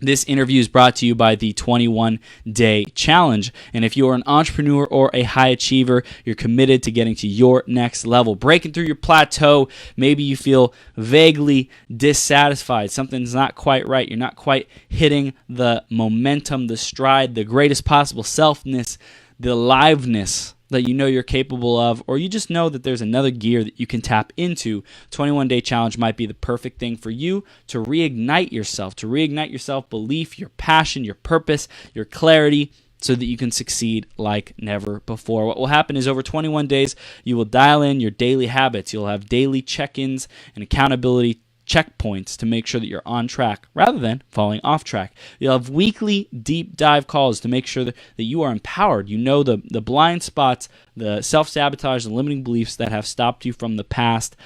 This interview is brought to you by the 21-Day Challenge. And if you're an entrepreneur or a high achiever, you're committed to getting to your next level, breaking through your plateau. Maybe you feel vaguely dissatisfied. Something's not quite right. You're not quite hitting the momentum, the stride, the greatest possible selfness, the aliveness that you know you're capable of, or you just know that there's another gear that you can tap into. 21-Day Challenge might be the perfect thing for you to reignite your self-belief, your passion, your purpose, your clarity, so that you can succeed like never before. What will happen is over 21 days, you will dial in your daily habits. You'll have daily check-ins and accountability checkpoints to make sure that you're on track rather than falling off track. You'll have weekly deep dive calls to make sure that you are empowered. You know the blind spots, the self-sabotage, and limiting beliefs that have stopped you from in the past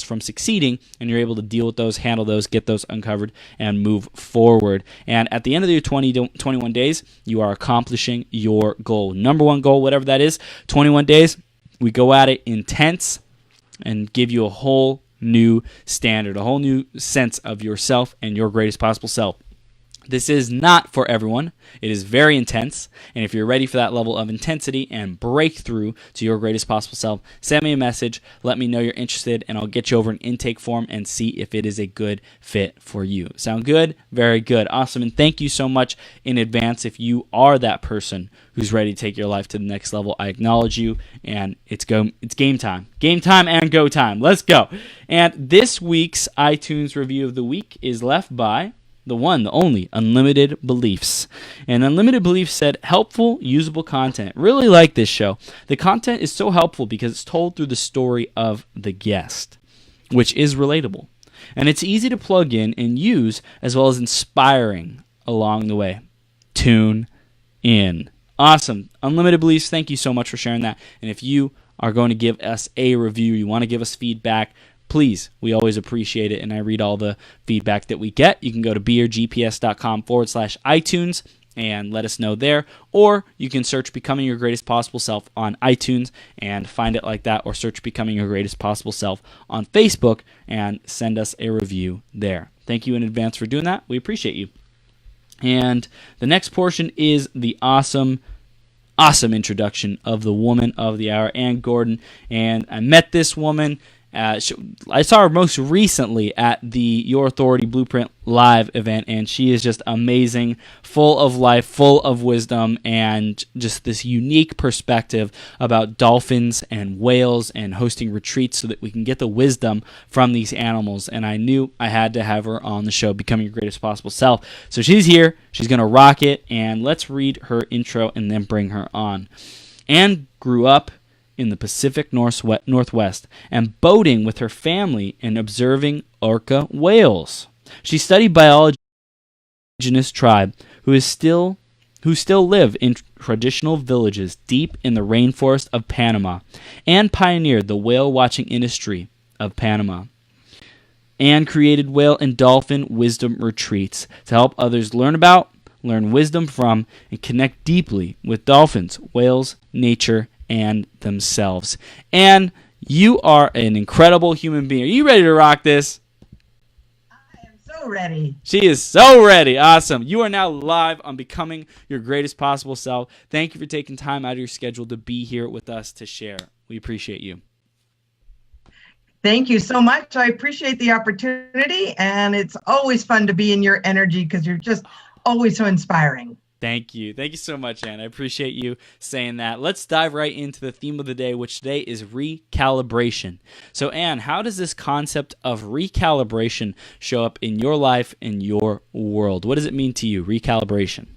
from succeeding, and you're able to deal with those, handle those, get those uncovered, and move forward. And at the end of your 21 days, you are accomplishing your goal. Number one goal, whatever that is, 21 days, we go at it intense and give you a whole new standard, a whole new sense of yourself and your greatest possible self. This is not for everyone. It is very intense, and if you're ready for that level of intensity and breakthrough to your greatest possible self, send me a message, let me know you're interested, and I'll get you over an intake form and see if it is a good fit for you. Sound good? Very good. Awesome, and thank you so much in advance if you are that person who's ready to take your life to the next level. I acknowledge you, and it's game time. Game time and go time. Let's go. And this week's iTunes review of the week is left by the one, the only, Unlimited Beliefs. And Unlimited Beliefs said, helpful, usable content. Really like this show. The content is so helpful because it's told through the story of the guest, which is relatable. And it's easy to plug in and use, as well as inspiring along the way. Tune in. Awesome. Unlimited Beliefs, thank you so much for sharing that. And if you are going to give us a review, you want to give us feedback, please, we always appreciate it, and I read all the feedback that we get. You can go to beergps.com/iTunes and let us know there, or you can search Becoming Your Greatest Possible Self on iTunes and find it like that, or search Becoming Your Greatest Possible Self on Facebook and send us a review there. Thank you in advance for doing that. We appreciate you. And the next portion is the awesome introduction of the woman of the hour, Ann Gordon, and I met this woman. I saw her most recently at the Your Authority Blueprint Live event, and she is just amazing, full of life, full of wisdom, and just this unique perspective about dolphins and whales and hosting retreats so that we can get the wisdom from these animals. And I knew I had to have her on the show, Becoming Your Greatest Possible Self. So she's here. She's going to rock it, and let's read her intro and then bring her on. Anne grew up in the Pacific Northwest and boating with her family and observing orca whales. She studied biology in the indigenous tribe who still live in traditional villages deep in the rainforest of Panama, and pioneered the whale watching industry of Panama. And created whale and dolphin wisdom retreats to help others learn wisdom from, and connect deeply with dolphins, whales, nature, and themselves. And you are an incredible human being. Are you ready to rock this? I am so ready. She is so ready. Awesome. You are now live on Becoming Your Greatest Possible Self. Thank you for taking time out of your schedule to be here with us to share. We appreciate you. Thank you so much. I appreciate the opportunity, and it's always fun to be in your energy because you're just always so inspiring. Thank you. Thank you so much, Ann. I appreciate you saying that. Let's dive right into the theme of the day, which today is recalibration. So, Ann, how does this concept of recalibration show up in your life and your world? What does it mean to you, recalibration?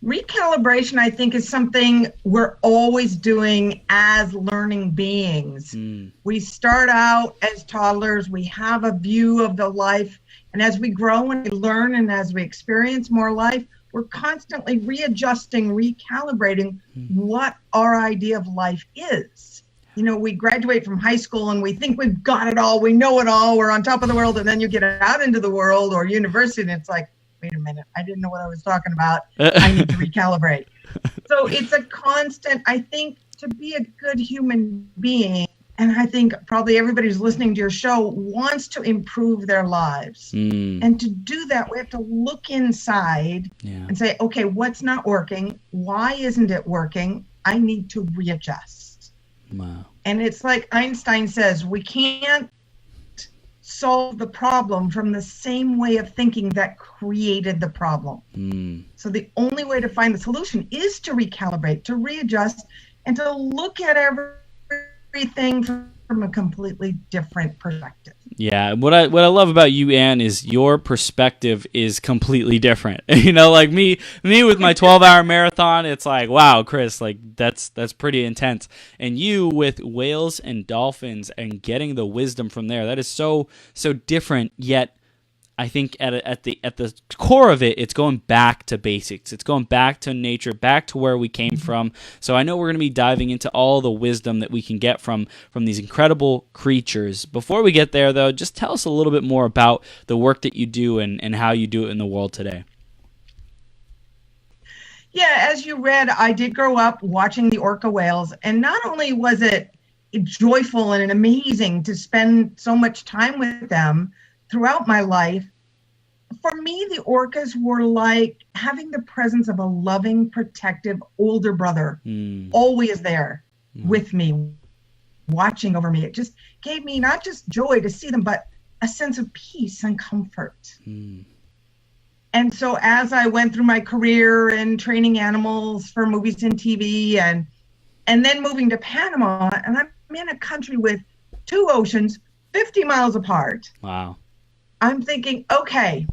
Recalibration, I think, is something we're always doing as learning beings. We start out as toddlers, we have a view of the life, and as we grow and we learn and as we experience more life, we're constantly readjusting, recalibrating what our idea of life is. You know, we graduate from high school and we think we've got it all, we know it all, we're on top of the world, and then you get out into the world or university and it's like, wait a minute, I didn't know what I was talking about. I need to recalibrate. So it's a constant, I think, to be a good human being And I think probably everybody who's listening to your show wants to improve their lives. And to do that, we have to look inside and say, okay, what's not working? Why isn't it working? I need to readjust. Wow. And it's like Einstein says, we can't solve the problem from the same way of thinking that created the problem. So the only way to find the solution is to recalibrate, to readjust, and to look at everything from a completely different perspective. Yeah, what I love about you, Ann, is your perspective is completely different. You know, like me with my 12-hour marathon, it's like, wow, Chris, like that's pretty intense. And you with whales and dolphins and getting the wisdom from there, that is so different. Yet, I think at the core of it, it's going back to basics. It's going back to nature, back to where we came from. So I know we're going to be diving into all the wisdom that we can get from these incredible creatures. Before we get there, though, just tell us a little bit more about the work that you do and how you do it in the world today. Yeah, as you read, I did grow up watching the orca whales, and not only was it joyful and amazing to spend so much time with them throughout my life, for me, the orcas were like having the presence of a loving, protective older brother, always there with me, watching over me. It just gave me not just joy to see them, but a sense of peace and comfort. And so as I went through my career in training animals for movies and TV, and then moving to Panama, and I'm in a country with 2 oceans, 50 miles apart. Wow. I'm thinking, okay,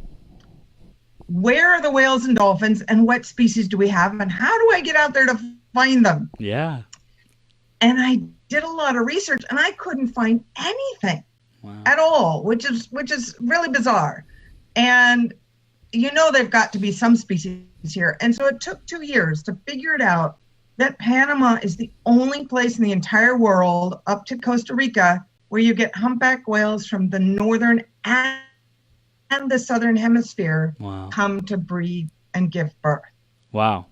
where are the whales and dolphins, and what species do we have, and how do I get out there to find them? Yeah. And I did a lot of research, and I couldn't find anything at all, which is really bizarre. And you know, there've got to be some species here. And so it took 2 years to figure it out that Panama is the only place in the entire world, up to Costa Rica, where you get humpback whales from the northern and the southern hemisphere come to breed and give birth. Wow.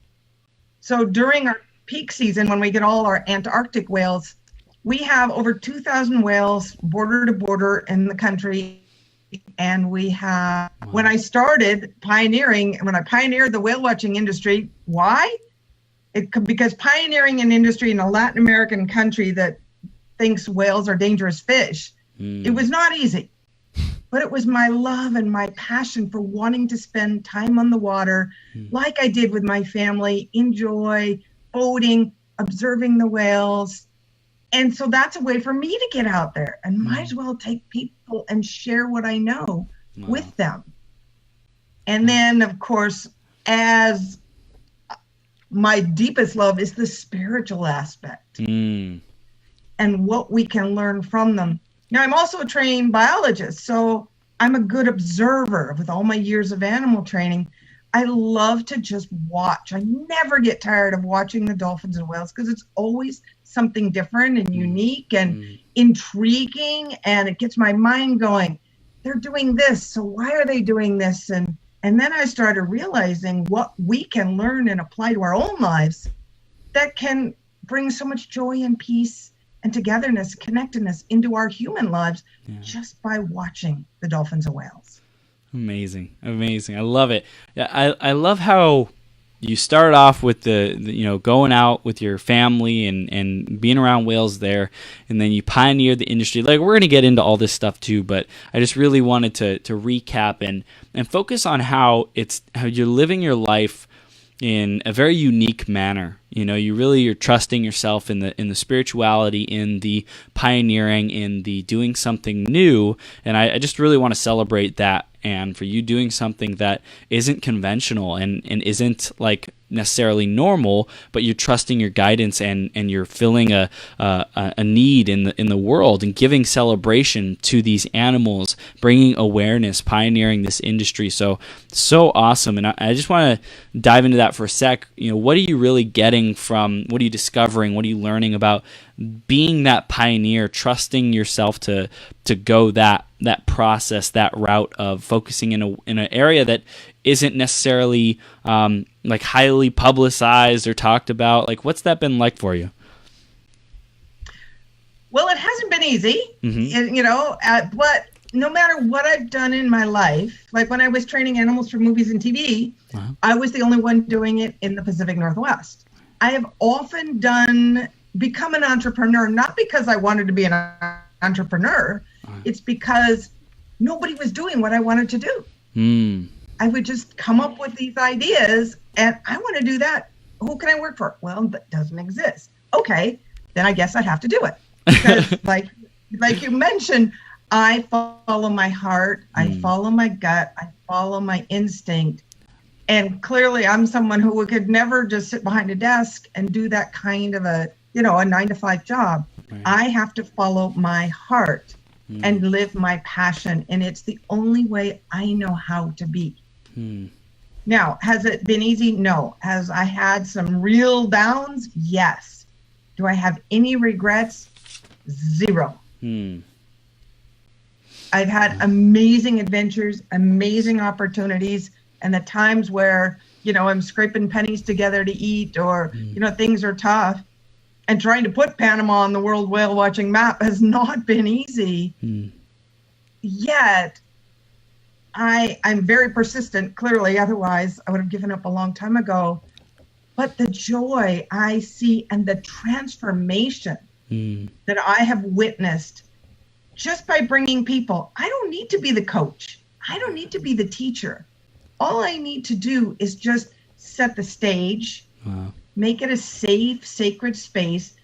So during our peak season, when we get all our Antarctic whales, we have over 2,000 whales border to border in the country. And we have, when I started pioneering, when I pioneered the whale watching industry, why? Because pioneering an industry in a Latin American country that thinks whales are dangerous fish, it was not easy. But it was my love and my passion for wanting to spend time on the water, like I did with my family, enjoy boating, observing the whales. And so that's a way for me to get out there and might as well take people and share what I know with them. And then, of course, as my deepest love is the spiritual aspect and what we can learn from them. Now, I'm also a trained biologist, so I'm a good observer with all my years of animal training. I love to just watch. I never get tired of watching the dolphins and whales because it's always something different and unique and intriguing, and it gets my mind going. They're doing this, so why are they doing this? And then I started realizing what we can learn and apply to our own lives that can bring so much joy and peace and togetherness, connectedness into our human lives just by watching the dolphins and whales. Amazing. I love it. I love how you start off with the going out with your family and being around whales there, and then you pioneer the industry. Like, we're going to get into all this stuff too, but I just really wanted to recap and focus on how you're living your life in a very unique manner. You're trusting yourself in the spirituality, in the pioneering, in the doing something new. And I just really want to celebrate that. And for you doing something that isn't conventional and isn't like necessarily normal, but you're trusting your guidance and you're filling a need in the world and giving celebration to these animals, bringing awareness, pioneering this industry. So awesome. And I just want to dive into that for a sec. What are you really getting from, what are you discovering? What are you learning about being that pioneer, trusting yourself to go that process, that route of focusing in an area that isn't necessarily like highly publicized or talked about? Like, what's that been like for you? Well, it hasn't been easy, but no matter what I've done in my life, like when I was training animals for movies and TV, I was the only one doing it in the Pacific Northwest. I have often become an entrepreneur, not because I wanted to be an entrepreneur. It's because nobody was doing what I wanted to do. I would just come up with these ideas and I want to do that. Who can I work for? Well, that doesn't exist. Okay, then I guess I'd have to do it. Because like you mentioned, I follow my heart, I follow my gut, I follow my instinct. And clearly I'm someone who could never just sit behind a desk and do that kind of a 9-to-5 job. Right. I have to follow my heart and live my passion. And it's the only way I know how to be. Now, has it been easy? No. Has I had some real downs? Yes. Do I have any regrets? Zero. I've had amazing adventures, amazing opportunities, and the times where, I'm scraping pennies together to eat or, things are tough. And trying to put Panama on the World Whale Watching map has not been easy. Yet, I'm very persistent, clearly, otherwise I would have given up a long time ago. But the joy I see and the transformation that I have witnessed just by bringing people, I don't need to be the coach. I don't need to be the teacher. All I need to do is just set the stage, make it a safe, sacred space,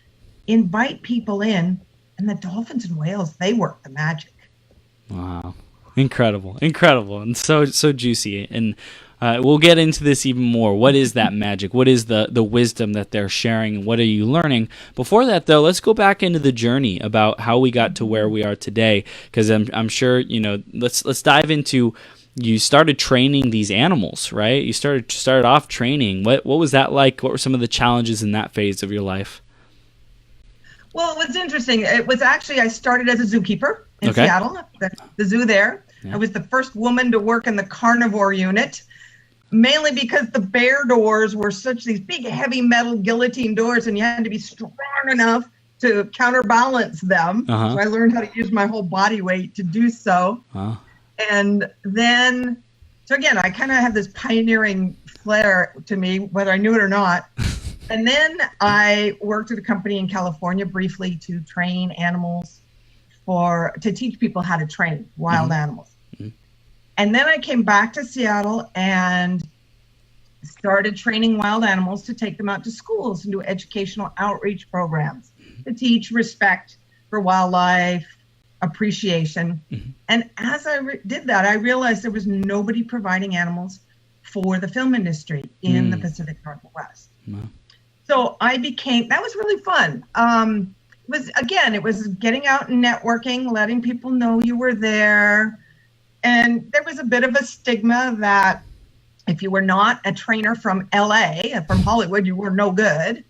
invite people in, and the dolphins and whales, they work the magic. Wow. Incredible, and so juicy. And we'll get into this even more. What is that magic? What is the wisdom that they're sharing? And what are you learning? Before that, though, let's go back into the journey about how we got to where we are today. Because I'm sure let's dive into. You started training these animals, right? You started off training. What was that like? What were some of the challenges in that phase of your life? Well, it was interesting. It was actually, I started as a zookeeper in Seattle, the zoo there. Yeah. I was the first woman to work in the carnivore unit, mainly because the bear doors were these big, heavy metal guillotine doors, and you had to be strong enough to counterbalance them. So I learned how to use my whole body weight to do so. And then, so again, I kind of have this pioneering flair to me, whether I knew it or not. And then I worked at a company in California briefly to train animals to teach people how to train wild animals. And then I came back to Seattle and started training wild animals to take them out to schools and do educational outreach programs to teach respect for wildlife, appreciation. And as I did that, I realized there was nobody providing animals for the film industry in the Pacific Northwest. So that was really fun. It was getting out and networking, letting people know you were there. And there was a bit of a stigma that if you were not a trainer from LA, from Hollywood, you were no good.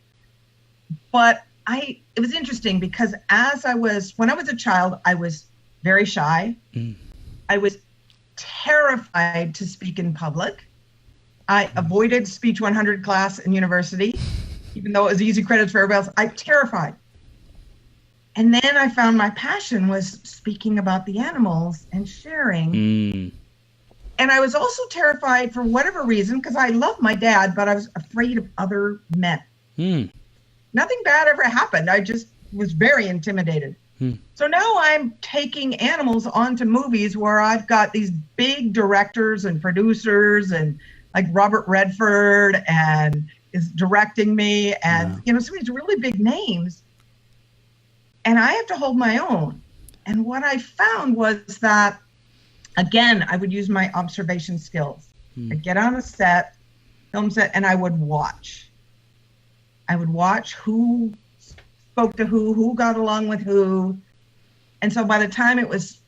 But it was interesting because when I was a child, I was very shy. I was terrified to speak in public. I avoided Speech 100 class in university, even though it was easy credits for everybody else. I'm terrified. And then I found my passion was speaking about the animals and sharing. And I was also terrified for whatever reason, because I love my dad, but I was afraid of other men. Nothing bad ever happened. I just was very intimidated. So now I'm taking animals onto movies where I've got these big directors and producers, and like Robert Redford and is directing me, and some of these really big names. And I have to hold my own. And what I found was that, again, I would use my observation skills. I'd get on a film set, and I would watch. I would watch who spoke to who got along with who. And so by the time it was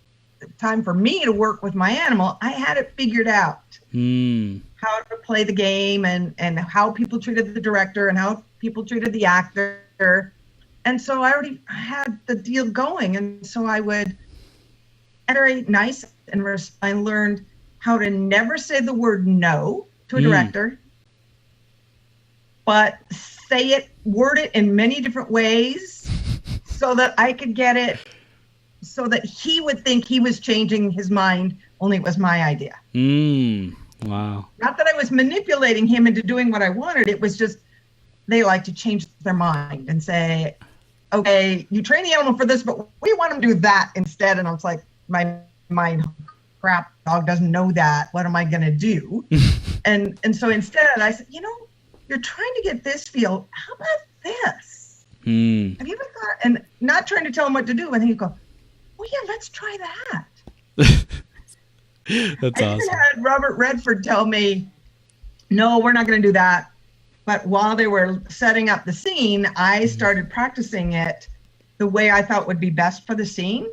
time for me to work with my animal, I had it figured out. How to play the game and how people treated the director and how people treated the actor. And so I already had the deal going. And so I would very nice and I learned how to never say the word no to a director, but word it in many different ways so that I could get it so that he would think he was changing his mind, only it was my idea. Wow. Not that I was manipulating him into doing what I wanted. It was just they like to change their mind and say, okay, you train the animal for this, but we want him to do that instead. And I was like, my mind, crap, dog doesn't know that. What am I going to do? and so instead I said, you're trying to get this feel. How about this? Have you ever thought, and not trying to tell him what to do. And he'd go, oh yeah, let's try that. That's I awesome. even had Robert Redford tell me, no, we're not going to do that. But while they were setting up the scene, I started practicing it the way I thought would be best for the scene.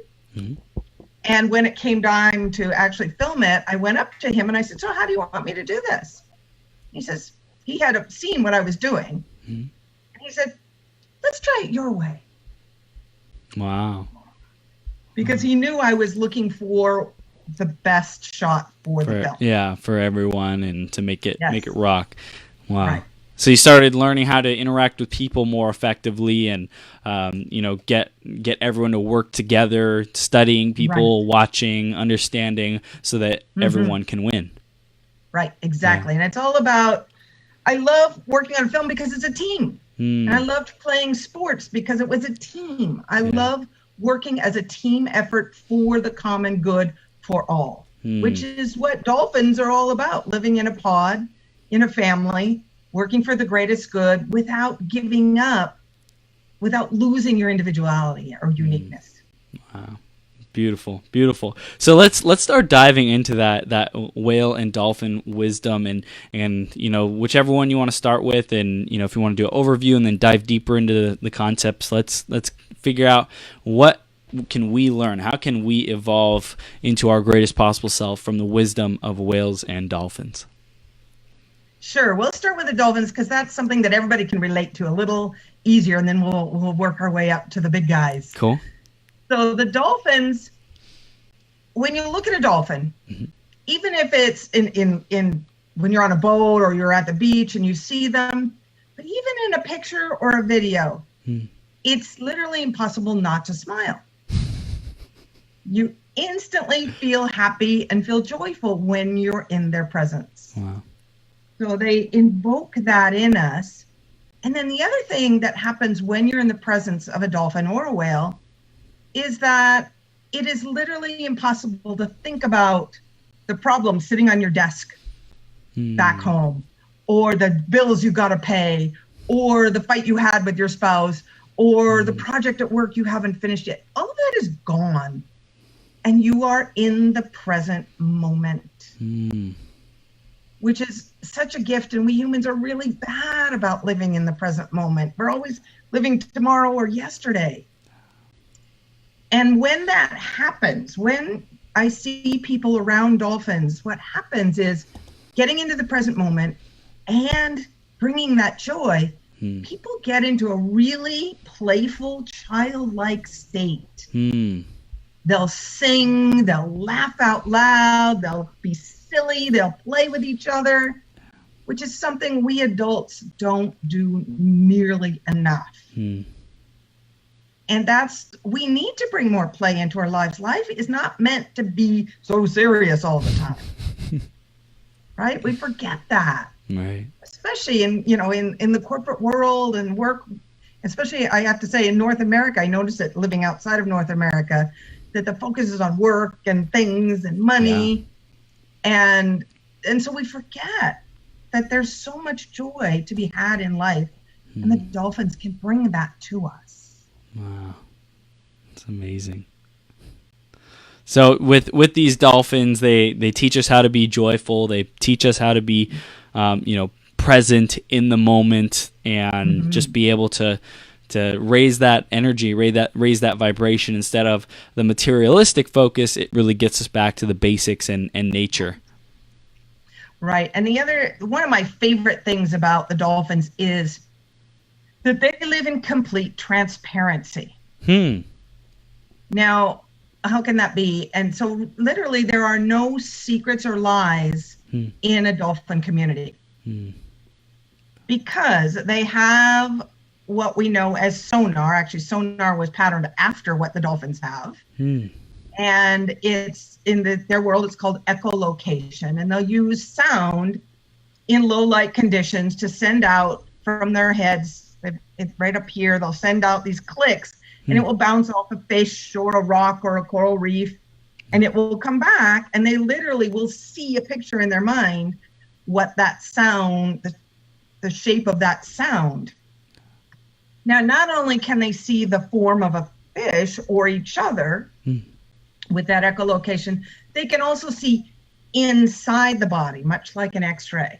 And when it came time to actually film it, I went up to him and I said, so how do you want me to do this? He says, he had seen what I was doing. And he said, let's try it your way. Wow. Because he knew I was looking for the best shot for the film. Yeah, for everyone, and to make it rock. Wow. Right. So you started learning how to interact with people more effectively, and get everyone to work together, studying people, watching, understanding, so that everyone can win. Right, exactly. And it's all about, I love working on film because it's a team. And I loved playing sports because it was a team. I love working as a team effort for the common good for all, which is what dolphins are all about, living in a pod, in a family, working for the greatest good without giving up, without losing your individuality or uniqueness. Wow. Beautiful, beautiful. So let's start diving into that whale and dolphin wisdom, and whichever one you want to start with, and if you want to do an overview and then dive deeper into the concepts, let's figure out what can we learn, how can we evolve into our greatest possible self from the wisdom of whales and dolphins. Sure, we'll start with the dolphins because that's something that everybody can relate to a little easier, and then we'll work our way up to the big guys. Cool. So the dolphins, when you look at a dolphin, even if it's in when you're on a boat or you're at the beach and you see them, but even in a picture or a video, it's literally impossible not to smile. You instantly feel happy and feel joyful when you're in their presence. Wow. So they invoke that in us. And then the other thing that happens when you're in the presence of a dolphin or a whale is that it is literally impossible to think about the problem sitting on your desk back home, or the bills you got to pay, or the fight you had with your spouse, or the project at work you haven't finished yet. All of that is gone. And you are in the present moment, which is such a gift. And we humans are really bad about living in the present moment. We're always living tomorrow or yesterday. And when that happens, when I see people around dolphins, what happens is getting into the present moment and bringing that joy, people get into a really playful, childlike state. They'll sing, they'll laugh out loud, they'll be silly, they'll play with each other, which is something we adults don't do nearly enough. And we need to bring more play into our lives. Life is not meant to be so serious all the time. Right? We forget that. Right. Especially in the corporate world and work, especially I have to say in North America, I noticed it living outside of North America, that the focus is on work and things and money. And so we forget that there's so much joy to be had in life, and the dolphins can bring that to us. Wow, that's amazing. So with these dolphins, they teach us how to be joyful. They teach us how to be, present in the moment, and just be able to raise that energy, raise that vibration instead of the materialistic focus. It really gets us back to the basics and nature. Right, and one of my favorite things about the dolphins is that they live in complete transparency. Now, how can that be? And so literally there are no secrets or lies in a dolphin community because they have what we know as sonar. Actually, sonar was patterned after what the dolphins have. And it's in their world, it's called echolocation. And they'll use sound in low light conditions to send out from their heads. It's right up here. They'll send out these clicks, and it will bounce off a fish or a rock or a coral reef, and it will come back, and they literally will see a picture in their mind what that sound, the shape of that sound. Now, not only can they see the form of a fish or each other with that echolocation, they can also see inside the body, much like an X-ray.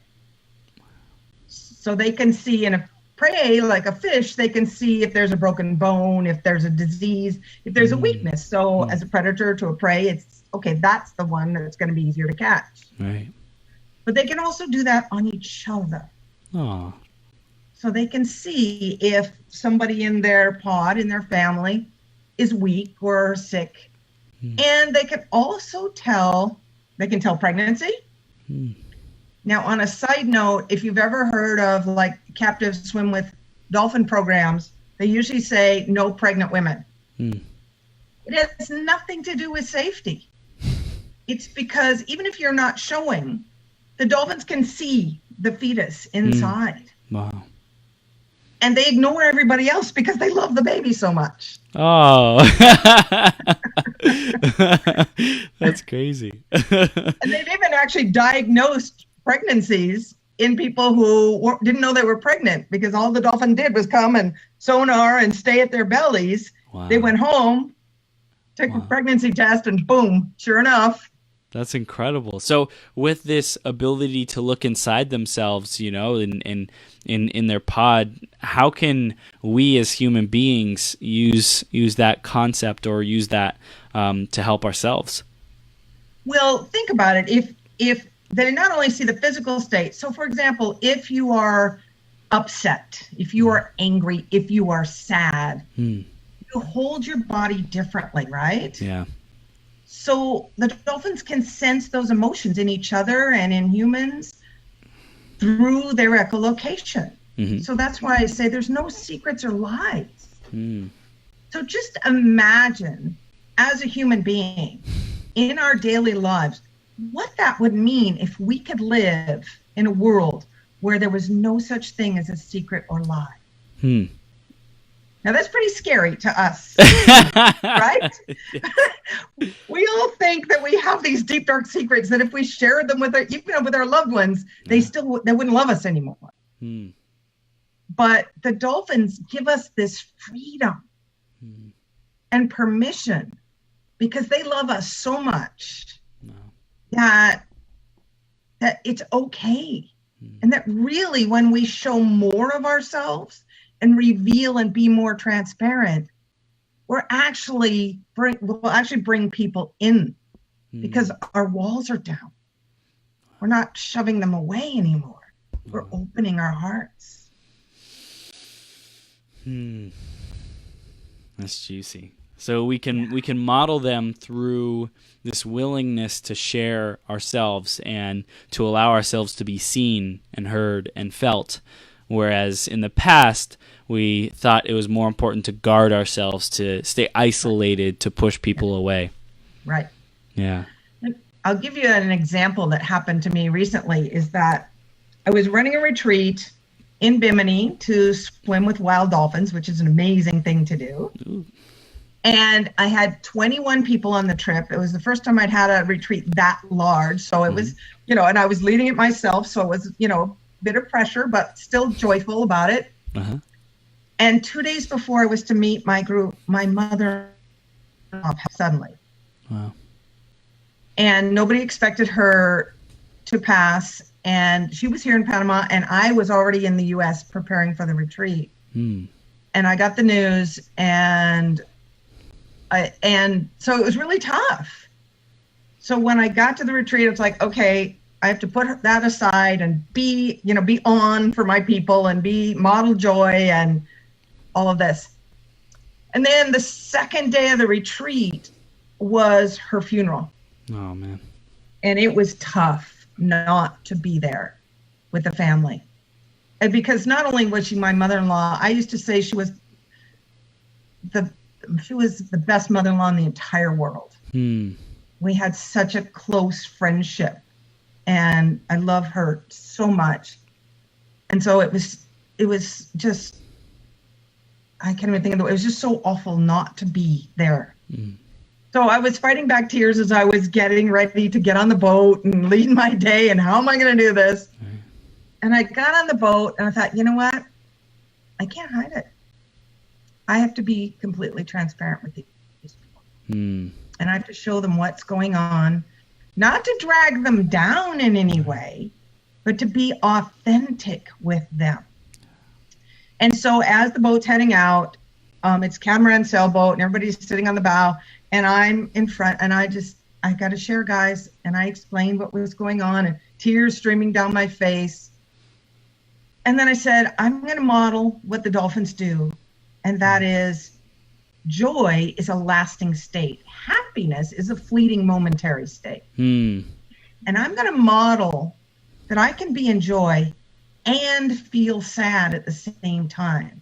So they can see in a prey, like a fish, they can see if there's a broken bone, if there's a disease, if there's a weakness. So as a predator to a prey, it's okay, that's the one that's going to be easier to catch. Right. But they can also do that on each other. Oh. So they can see if somebody in their pod, in their family, is weak or sick. And they can also tell pregnancy. Now, on a side note, if you've ever heard of like captive swim with dolphin programs, they usually say no pregnant women. It has nothing to do with safety. It's because even if you're not showing, the dolphins can see the fetus inside. Wow. And they ignore everybody else because they love the baby so much. Oh. That's crazy. And they've even actually diagnosed pregnancies in people who didn't know they were pregnant, because all the dolphin did was come and sonar and stay at their bellies. Wow. They went home, took a pregnancy test, and boom, sure enough. That's incredible. So with this ability to look inside themselves, you know, in their pod, how can we as human beings use that concept or use that to help ourselves? Well, think about it. If they not only see the physical state, so for example, if you are upset, if you are angry, if you are sad, you hold your body differently, right? Yeah. So the dolphins can sense those emotions in each other and in humans through their echolocation. So that's why I say there's no secrets or lies. So just imagine, as a human being, in our daily lives, what that would mean if we could live in a world where there was no such thing as a secret or lie. Now that's pretty scary to us, right? We all think that we have these deep, dark secrets that if we shared them with with our loved ones, they wouldn't love us anymore. But the dolphins give us this freedom and permission because they love us so much that it's okay. And that really, when we show more of ourselves and reveal and be more transparent, we'll actually bring people in because our walls are down. We're not shoving them away anymore. We're opening our hearts. That's juicy. So we can model them through this willingness to share ourselves and to allow ourselves to be seen and heard and felt. Whereas in the past, we thought it was more important to guard ourselves, to stay isolated, to push people away. Right. Yeah. I'll give you an example that happened to me recently, is that I was running a retreat in Bimini to swim with wild dolphins, which is an amazing thing to do. Ooh. And I had 21 people on the trip. It was the first time I'd had a retreat that large. So it was, and I was leading it myself. So it was, a bit of pressure, but still joyful about it. And 2 days before I was to meet my group, my mother suddenly. Wow. And nobody expected her to pass. And she was here in Panama, and I was already in the U.S. preparing for the retreat. And I got the news, and so it was really tough. So when I got to the retreat, it's like, okay, I have to put that aside and be on for my people and be model joy and all of this. And then the second day of the retreat was her funeral. Oh, man. And it was tough not to be there with the family. And because not only was she my mother-in-law, I used to say she was the best mother-in-law in the entire world. We had such a close friendship, and I love her so much. And so it was just, I can't even think of the way, it was just so awful not to be there. So I was fighting back tears as I was getting ready to get on the boat and lead my day, and how am I going to do this? And I got on the boat and I thought, you know what? I can't hide it. I have to be completely transparent with these people. And I have to show them what's going on, not to drag them down in any way, but to be authentic with them. And so as the boat's heading out, it's catamaran sailboat and everybody's sitting on the bow and I'm in front, and I got to share, guys. And I explained what was going on and tears streaming down my face. And then I said, I'm going to model what the dolphins do. And that is, joy is a lasting state. Happiness is a fleeting, momentary state. And I'm going to model that I can be in joy and feel sad at the same time.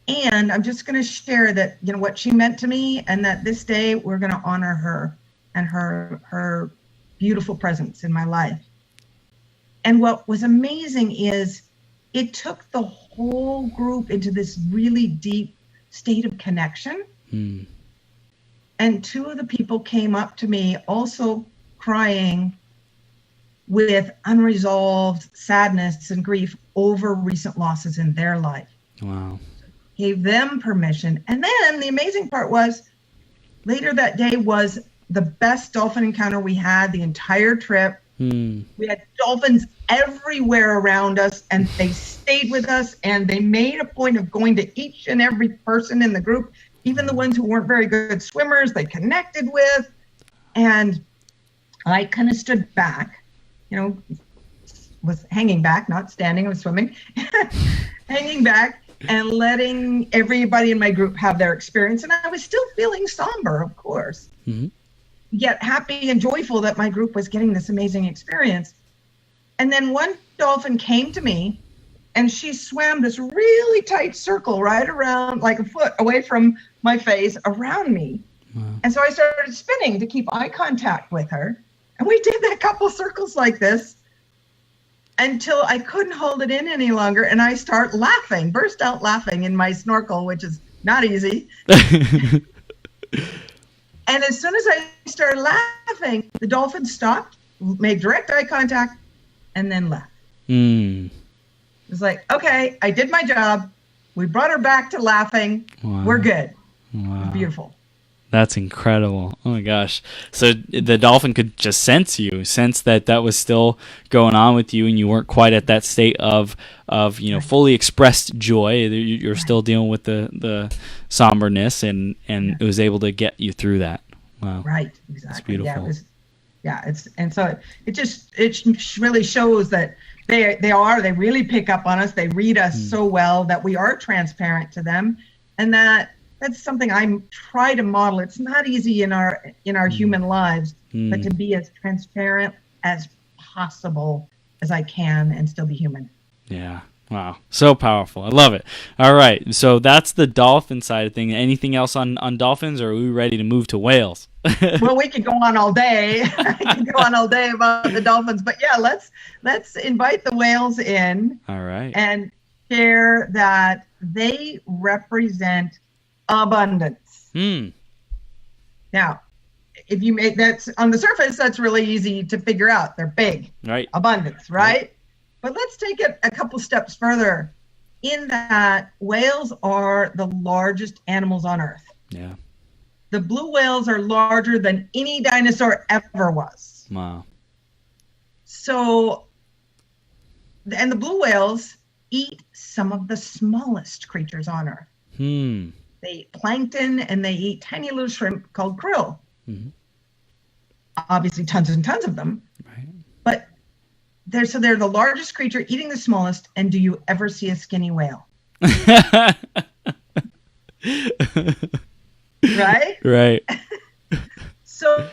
And I'm just going to share that, you know, what she meant to me, and that this day we're going to honor her and her beautiful presence in my life. And what was amazing is it took the whole group into this really deep state of connection. And two of the people came up to me also crying with unresolved sadness and grief over recent losses in their life. Wow. Gave them permission. And then the amazing part was, later that day was the best dolphin encounter we had the entire trip. We had dolphins everywhere around us, and they stayed with us, and they made a point of going to each and every person in the group, even the ones who weren't very good swimmers, they connected with. And I kind of stood back, you know, was hanging back, not standing, I was swimming, hanging back and letting everybody in my group have their experience. And I was still feeling somber, of course, yet happy and joyful that my group was getting this amazing experience. And then one dolphin came to me, and she swam this really tight circle right around, like a foot away from my face, around me. And so I started spinning to keep eye contact with her. And we did a couple circles like this until I couldn't hold it in any longer. And I burst out laughing in my snorkel, which is not easy. And as soon as I started laughing, the dolphin stopped, made direct eye contact, and then left. It was like, okay, I did my job. We brought her back to laughing. We're good. It was beautiful. That's incredible. Oh my gosh. So the dolphin could just sense that was still going on with you, and you weren't quite at that state of fully expressed joy. You're still dealing with the somberness, and it was able to get you through that. Wow. Right. Exactly. It's beautiful. It really shows that they really pick up on us. They read us so well that we are transparent to them, and that's something I try to model. It's not easy in our human lives, but to be as transparent as possible as I can and still be human. Yeah. Wow. So powerful. I love it. All right. So that's the dolphin side of things. Anything else on dolphins, or are we ready to move to whales? Well, we could go on all day. I could go on all day about the dolphins, but yeah, let's invite the whales in. All right. And share that they represent abundance. Now, if you make that's on the surface, that's really easy to figure out. They're big. Right. Abundance, right? Right. But let's take it a couple steps further. In that, whales are the largest animals on Earth. Yeah. The blue whales are larger than any dinosaur ever was. Wow. So, and the blue whales eat some of the smallest creatures on Earth. They eat plankton, and they eat tiny little shrimp called krill. Obviously, tons and tons of them. Right. But they're the largest creature eating the smallest. And do you ever see a skinny whale? Right? Right. So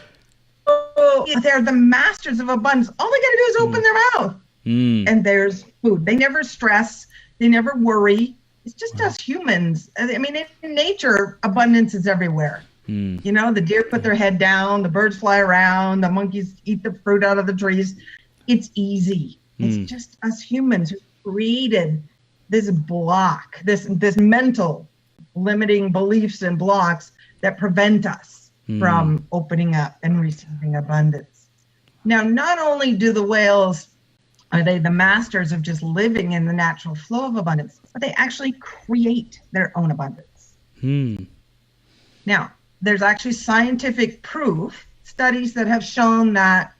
they're the masters of abundance. All they got to do is open their mouth. and there's food. They never stress. They never worry. It's just us humans. I mean, in nature, abundance is everywhere. You know, the deer put their head down, the birds fly around, the monkeys eat the fruit out of the trees. It's easy. It's just us humans who created this block, this mental limiting beliefs and blocks that prevent us from opening up and receiving abundance. Now, not only do the whales, are they the masters of just living in the natural flow of abundance, but they actually create their own abundance. Now, there's actually scientific proof, studies that have shown that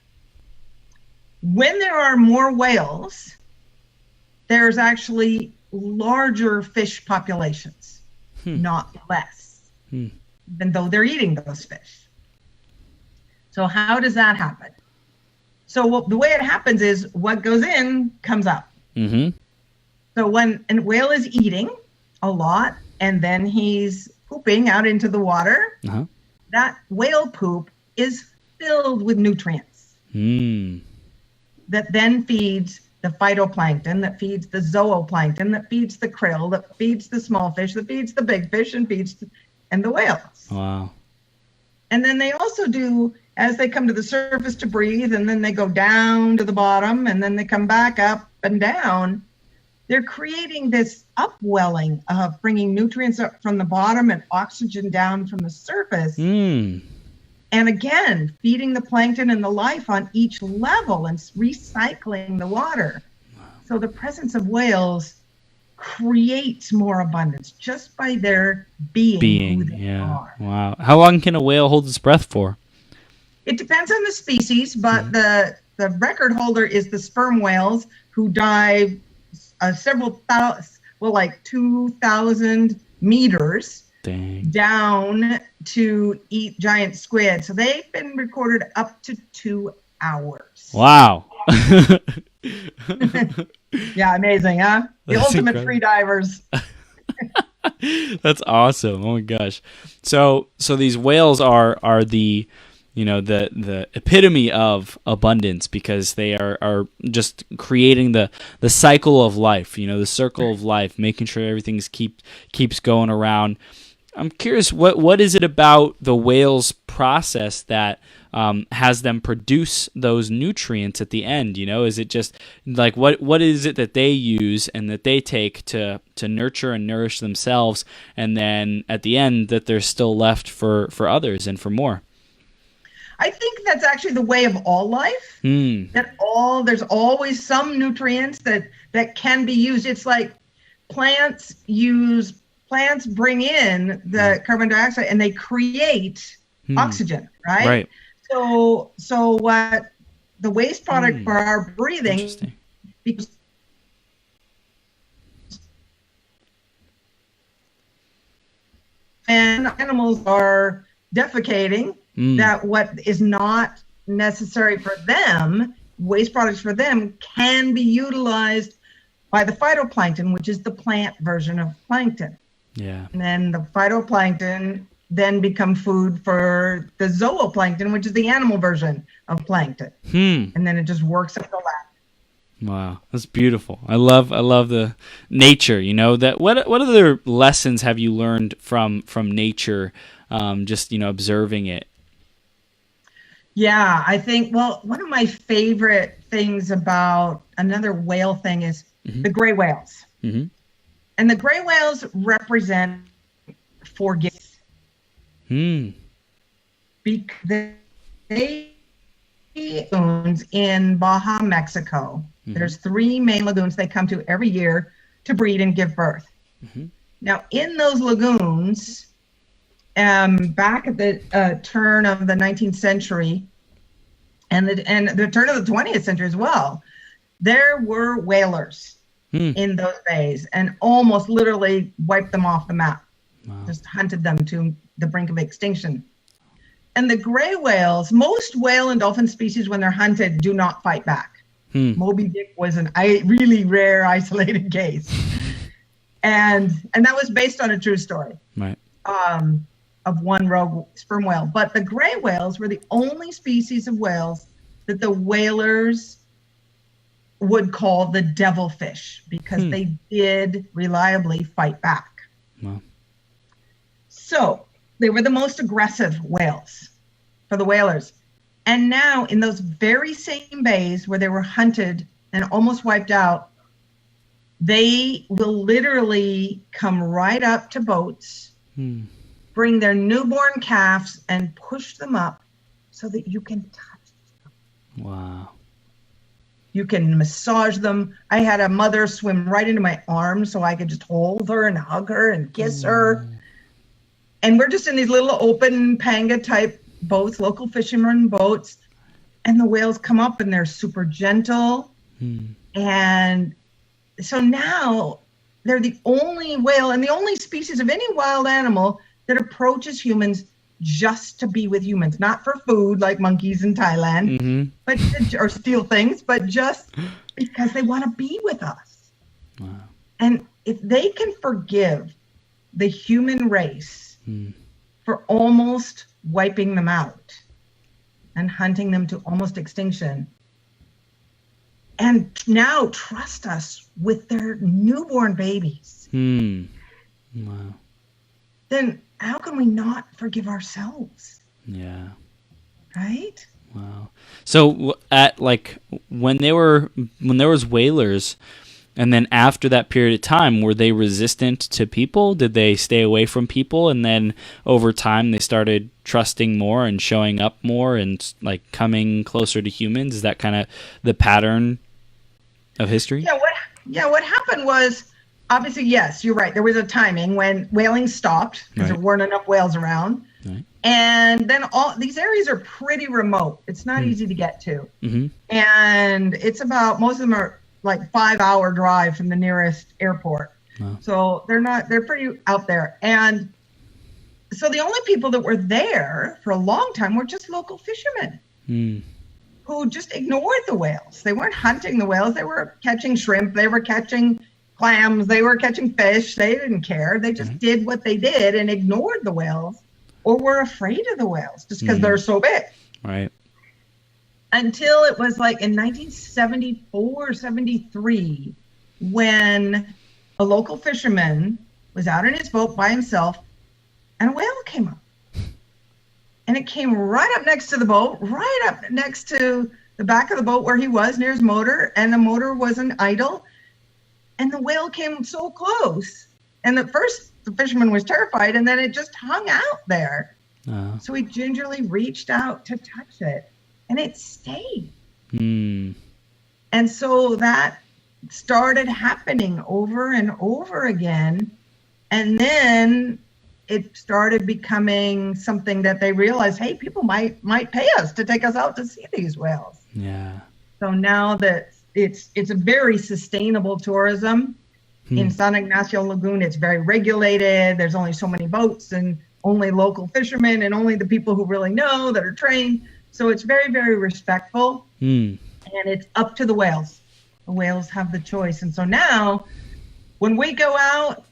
when there are more whales, there's actually larger fish populations, not less, even though they're eating those fish. So how does that happen? So the way it happens is what goes in comes up. So when a whale is eating a lot and then he's pooping out into the water, that whale poop is filled with nutrients that then feeds the phytoplankton, that feeds the zooplankton, that feeds the krill, that feeds the small fish, that feeds the big fish, and feeds the whales. Wow. And then they also do, as they come to the surface to breathe, and then they go down to the bottom, and then they come back up and down, they're creating this upwelling of bringing nutrients up from the bottom and oxygen down from the surface. And again, feeding the plankton and the life on each level and recycling the water. So the presence of whales creates more abundance just by their being who they are. Wow. How long can a whale hold its breath for? It depends on the species, but the record holder is the sperm whales, who dive several thousand, well, like 2,000 meters down to eat giant squid. So they've been recorded up to 2 hours. Wow. Yeah, amazing, huh? The ultimate free divers. That's awesome. Oh my gosh. So these whales are the, you know, the epitome of abundance, because they are just creating the cycle of life, you know, the circle of life, making sure everything keeps going around. I'm curious, what is it about the whales' process that has them produce those nutrients at the end? You know, is it just like what is it that they use and that they take to nurture and nourish themselves, and then at the end that there's still left for others and for more? I think that's actually the way of all life. There's always some nutrients that can be used. It's like plants bring in the carbon dioxide and they create oxygen, right? Right. So what the waste product for our breathing, because and animals are defecating, that what is not necessary for them, waste products for them, can be utilized by the phytoplankton, which is the plant version of plankton. Yeah. And then the phytoplankton then become food for the zooplankton, which is the animal version of plankton. And then it just works up the ladder. Wow, that's beautiful. I love the nature. You know, that what other lessons have you learned from nature? Just, you know, observing it. Yeah, I think, well, one of my favorite things about another whale thing is the gray whales. And the gray whales represent forgiveness. Because they lagoons in Baja, Mexico. There's 3 main lagoons they come to every year to breed and give birth. Now, in those lagoons, back at the turn of the 19th century and the turn of the 20th century as well, there were whalers in those bays and almost literally wiped them off the map. Just hunted them to the brink of extinction. And the gray whales, most whale and dolphin species, when they're hunted, do not fight back. Moby Dick was a really rare isolated case. And that was based on a true story. Right. Of one rogue sperm whale. But the gray whales were the only species of whales that the whalers would call the devilfish because they did reliably fight back. Wow. So they were the most aggressive whales for the whalers. And now in those very same bays where they were hunted and almost wiped out, they will literally come right up to boats, bring their newborn calves and push them up so that you can touch them. Wow. You can massage them. I had a mother swim right into my arms so I could just hold her and hug her and kiss her. And we're just in these little open panga type boats, local fishermen boats. And the whales come up and they're super gentle. And so now they're the only whale and the only species of any wild animal that approaches humans just to be with humans, not for food like monkeys in Thailand, but or steal things, but just because they want to be with us. Wow. And if they can forgive the human race for almost wiping them out and hunting them to almost extinction, and now trust us with their newborn babies, Wow. then how can we not forgive ourselves? Yeah. Right? Wow. So at like when there was whalers, and then after that period of time, were they resistant to people? Did they stay away from people? And then over time, they started trusting more and showing up more and like coming closer to humans. Is that kind of the pattern of history? What happened was, obviously, yes, you're right. There was a timing when whaling stopped because there weren't enough whales around. Right. And then all these areas are pretty remote. It's not easy to get to. And it's about, most of them are like 5-hour drive from the nearest airport. Wow. So they're pretty out there. And so the only people that were there for a long time were just local fishermen who just ignored the whales. They weren't hunting the whales. They were catching shrimp. They were catching clams. They were catching fish. They didn't care. They just did what they did and ignored the whales or were afraid of the whales just because they're so big. Right. Until it was like in 1974, 73, when a local fisherman was out in his boat by himself and a whale came up. And it came right up next to the boat, right up next to the back of the boat where he was near his motor, and the motor wasn't idle. And the whale came so close. And at first the fisherman was terrified, and then it just hung out there. So he gingerly reached out to touch it, and it stayed. And so that started happening over and over again. And then it started becoming something that they realized, hey, people might pay us to take us out to see these whales. Yeah. So now that it's a very sustainable tourism. In San Ignacio Lagoon, it's very regulated. There's only so many boats and only local fishermen and only the people who really know that are trained. So it's very, very respectful. And it's up to the whales. The whales have the choice. And so now when we go out,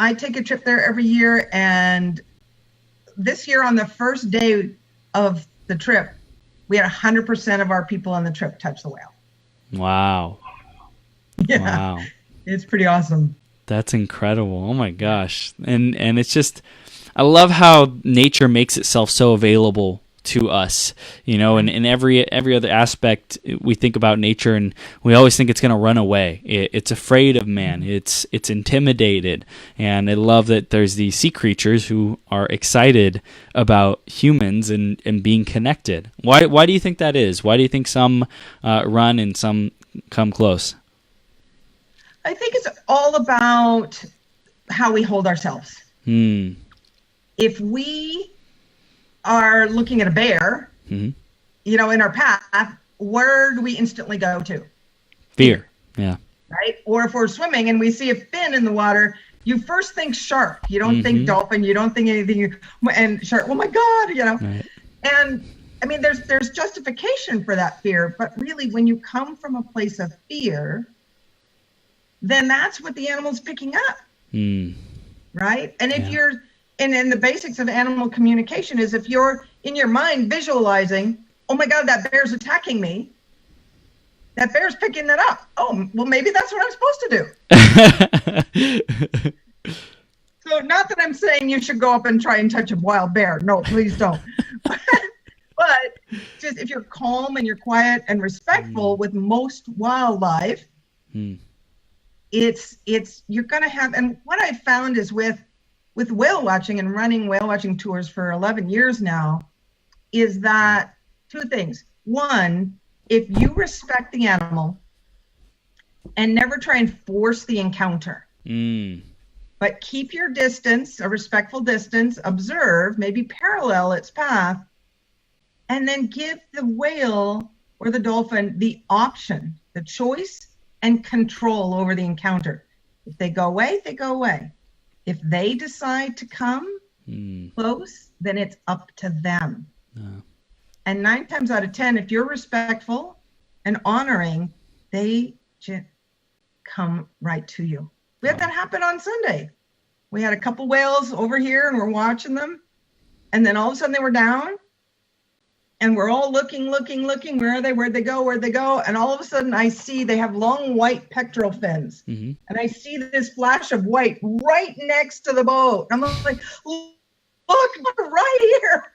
I take a trip there every year. And this year on the first day of the trip, we had 100% of our people on the trip touch the whale. Wow. Yeah. Wow. It's pretty awesome. That's incredible. Oh my gosh. And it's just, I love how nature makes itself so available to us, and in every other aspect we think about nature and we always think it's going to run away. It's afraid of man. It's intimidated. And I love that there's these sea creatures who are excited about humans and being connected. Why do you think that is? Why do you think some run and some come close? I think it's all about how we hold ourselves. If we are looking at a bear, in our path, where do we instantly go to? Fear. Yeah. Right? Or if we're swimming and we see a fin in the water, you first think shark. You don't think dolphin. You don't think anything. And shark, oh my God, Right. And I mean, there's justification for that fear. But really, when you come from a place of fear, then that's what the animal's picking up. Right? And if you're, and the basics of animal communication is if you're in your mind visualizing, oh my God, that bear's attacking me, that bear's picking that up. Oh, well, maybe that's what I'm supposed to do. So not that I'm saying you should go up and try and touch a wild bear. No, please don't. But just if you're calm and you're quiet and respectful with most wildlife, it's you're going to have, and what I found is with whale watching and running whale watching tours for 11 years now, is that two things. One, if you respect the animal and never try and force the encounter, but keep your distance, a respectful distance, observe, maybe parallel its path, and then give the whale or the dolphin the option, the choice, and control over the encounter. If they go away, they go away. If they decide to come close, then it's up to them. And 9 times out of 10, if you're respectful and honoring, they just come right to you. We had that happen on Sunday. We had a couple whales over here and we're watching them. And then all of a sudden they were down. And we're all looking. Where are they? Where'd they go? And all of a sudden I see they have long white pectoral fins. And I see this flash of white right next to the boat. I'm like, look, right here.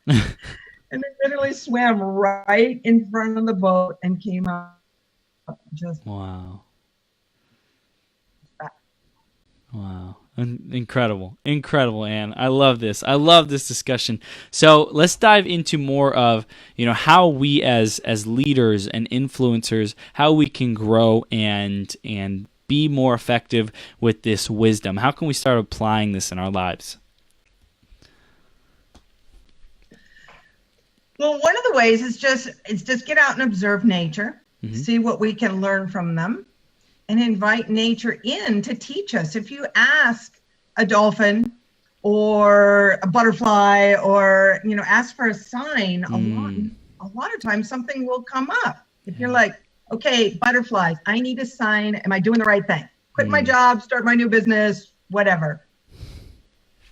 And they literally swam right in front of the boat and came up. Just wow. Incredible, Anne. I love this. I love this discussion. So let's dive into more of, how we as leaders and influencers, how we can grow and be more effective with this wisdom. How can we start applying this in our lives? Well, one of the ways is just get out and observe nature, see what we can learn from them, and invite nature in to teach us. If you ask a dolphin or a butterfly or, ask for a sign, a lot of times something will come up. If you're like, okay, butterflies, I need a sign. Am I doing the right thing? Quit my job, start my new business, whatever.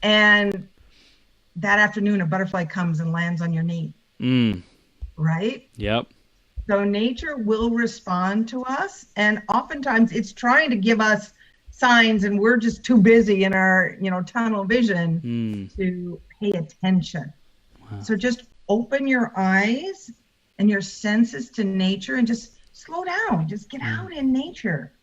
And that afternoon, a butterfly comes and lands on your knee. Right? Yep. So nature will respond to us, and oftentimes it's trying to give us signs, and we're just too busy in our, tunnel vision to pay attention. Wow. So just open your eyes and your senses to nature and just slow down. Just get out in nature.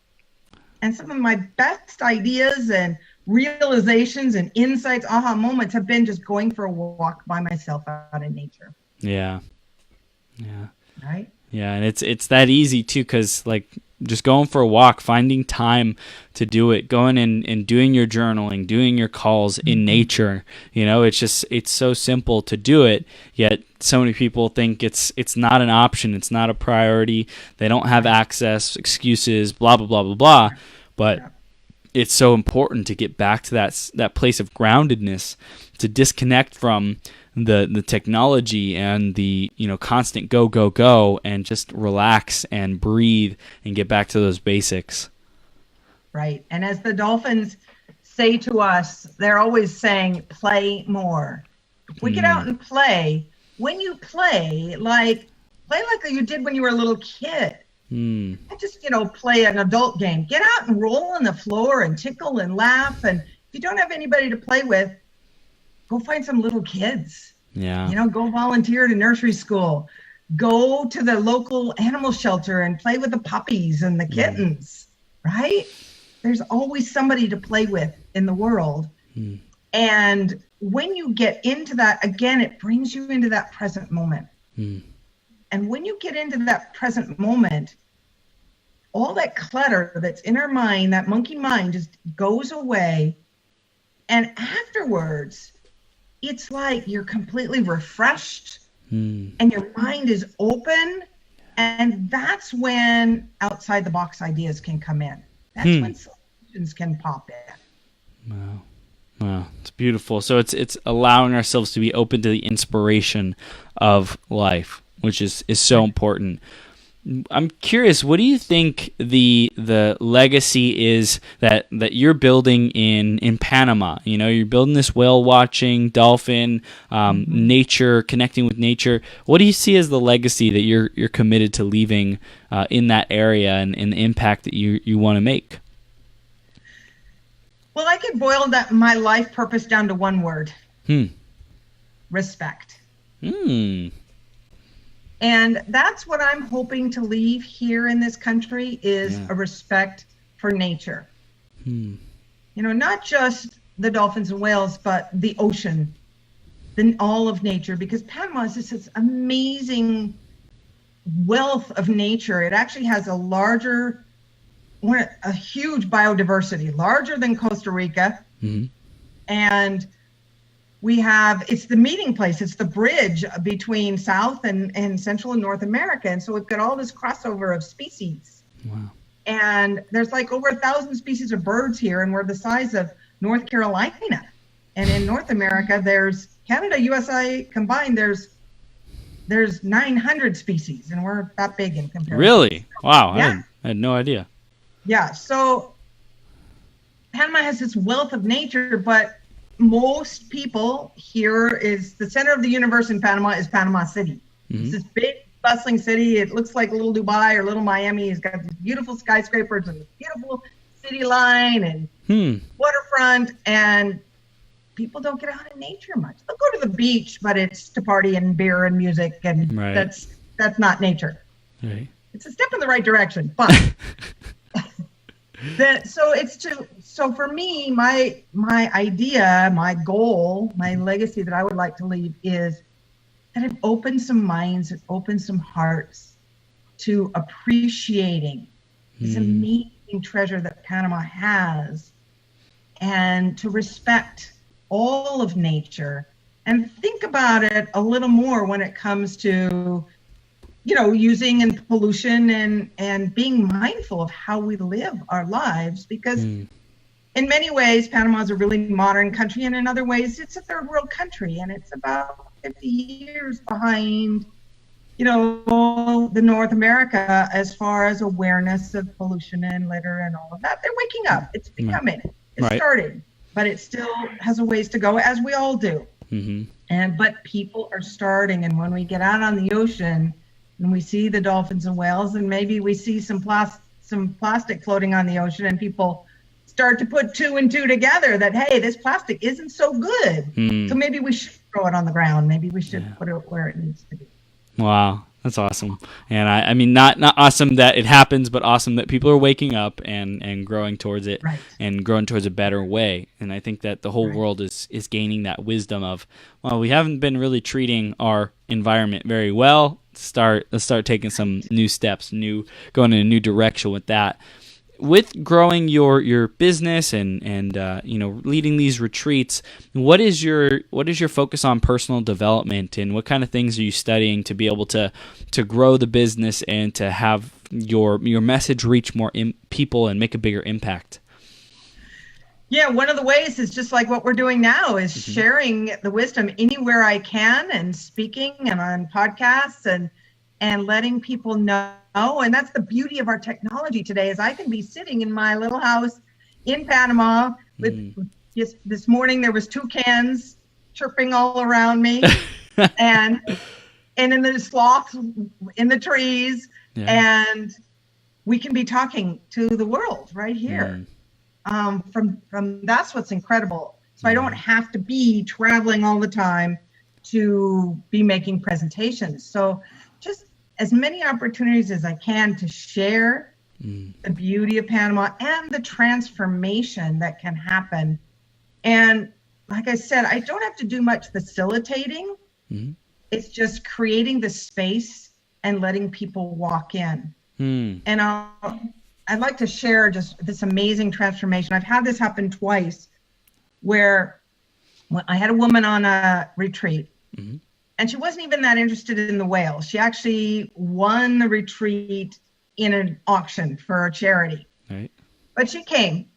And some of my best ideas and realizations and insights, aha moments have been just going for a walk by myself out in nature. Yeah. Right? Yeah, and it's that easy too, because just going for a walk, finding time to do it, going and doing your journaling, doing your calls in nature, it's so simple to do it, yet so many people think it's not an option, it's not a priority, they don't have access, excuses, blah, blah, blah, blah, blah, but it's so important to get back to that place of groundedness, to disconnect from the technology and the constant go, and just relax and breathe and get back to those basics. Right. And as the dolphins say to us, they're always saying, play more. If we get out and play, when you play like you did when you were a little kid. Not just, play an adult game. Get out and roll on the floor and tickle and laugh. And if you don't have anybody to play with, go find some little kids. Yeah. Go volunteer at a nursery school. Go to the local animal shelter and play with the puppies and the kittens, right? There's always somebody to play with in the world. And when you get into that, again, it brings you into that present moment. And when you get into that present moment, all that clutter that's in our mind, that monkey mind, just goes away. And afterwards, it's like you're completely refreshed and your mind is open. And that's when outside the box ideas can come in. That's when solutions can pop in. Wow, it's beautiful. So it's allowing ourselves to be open to the inspiration of life, which is so important. I'm curious, what do you think the legacy is that you're building in Panama? You know, you're building this whale watching, dolphin, nature, connecting with nature. What do you see as the legacy that you're committed to leaving in that area, and the impact that you want to make? Well, I could boil my life purpose down to one word. Respect. And that's what I'm hoping to leave here in this country is a respect for nature. You know, not just the dolphins and whales, but the ocean, all of nature, because Panama is just this amazing wealth of nature. It actually has a huge biodiversity, larger than Costa Rica. And it's the meeting place. It's the bridge between South and Central and North America. And so we've got all this crossover of species. Wow. And there's like over 1,000 species of birds here, and we're the size of North Carolina. And in North America, there's Canada, USA combined, there's 900 species, and we're that big in comparison. Really? Wow. Yeah. I had no idea. Yeah. So Panama has this wealth of nature, but most people here is the center of the universe in Panama is Panama City. It's this big bustling city. It looks like little Dubai or little Miami. It's got these beautiful skyscrapers and this beautiful city line and waterfront, and people don't get out in nature much. They'll go to the beach, but it's to party and beer and music, and that's not nature. Right. It's a step in the right direction, but so for me, my idea, my goal, my legacy that I would like to leave is that it opens some minds, it opens some hearts to appreciating this amazing treasure that Panama has, and to respect all of nature and think about it a little more when it comes to, you know, using and pollution and being mindful of how we live our lives, because in many ways Panama is a really modern country, and in other ways it's a third world country, and it's about 50 years behind, you know, the North America as far as awareness of pollution and litter and all of that. They're waking up. It's becoming. It's starting, but it still has a ways to go, as we all do. But people are starting, and when we get out on the ocean and we see the dolphins and whales, and maybe we see some plastic floating on the ocean, and people start to put two and two together that, hey, this plastic isn't so good. So maybe we should throw it on the ground. Maybe we should put it where it needs to be. Wow, that's awesome. And I mean, not awesome that it happens, but awesome that people are waking up and growing towards it, and growing towards a better way. And I think that the whole world is gaining that wisdom of, well, we haven't been really treating our environment very well. Let's start taking some new steps, going in a new direction with that. With growing your business and you know, leading these retreats, what is your focus on personal development, and what kind of things are you studying to be able to grow the business and to have your message reach more people and make a bigger impact? Yeah, one of the ways is just like what we're doing now, is sharing the wisdom anywhere I can, and speaking and on podcasts and letting people know. And that's the beauty of our technology today, is I can be sitting in my little house in Panama with just this morning there was toucans chirping all around me and in the sloths in the trees, and we can be talking to the world right here. From that's what's incredible. So I don't have to be traveling all the time to be making presentations. So just as many opportunities as I can to share the beauty of Panama and the transformation that can happen. And like I said, I don't have to do much facilitating. It's just creating the space and letting people walk in. And I'd like to share just this amazing transformation. I've had this happen twice, where I had a woman on a retreat, and she wasn't even that interested in the whale. She actually won the retreat in an auction for a charity. But she came,